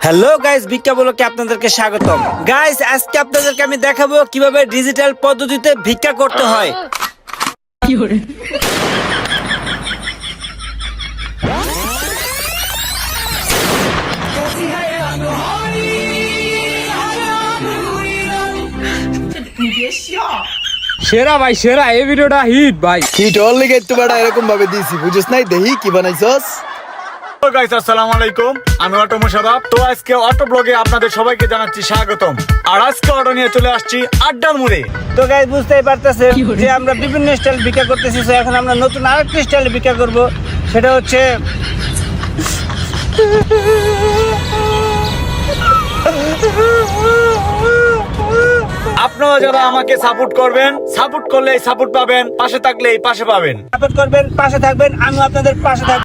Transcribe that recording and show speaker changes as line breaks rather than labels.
Hello guys, ভিক্ষা ব্লগে আপনাদেরকে স্বাগতম। গাইস, আজকে আপনাদেরকে আমি দেখাবো কিভাবে ডিজিটাল পদ্ধতিতে ভিক্ষা করতে হয়।
সেরা ভাই সেরা, এই ভিডিওটা হিট ভাই।
হিট হল লেগে একটু বেড়া এরকম ভাবে দিয়েছি, বুঝিস নাই? দেখি কি বানাইছস।
হ্যালো গাইস, আসসালামু আলাইকুম। আমি অটো মুশাররফ। তো আজকে অটো ব্লগে আপনাদের সবাইকে জানাচ্ছি স্বাগতম। আর আজকে অটো নিয়ে চলে আসছি আড্ডার মোড়ে।
তো গাইস, বুঝতেই পারতেছেন যে আমরা বিভিন্ন স্টাইল ভিক্ষা করতেছি। তো এখন আমরা নতুন আরেকটা স্টাইল ভিক্ষা করব, সেটা হচ্ছে
আপনারা যারা আমাকে সাপোর্ট করবেন, সাপোর্ট করলেই সাপোর্ট পাবেন, পাশে থাকলেই পাশে পাবেন।
সাপোর্ট করবেন, পাশে থাকবেন, আমি আপনাদের পাশে থাকবো।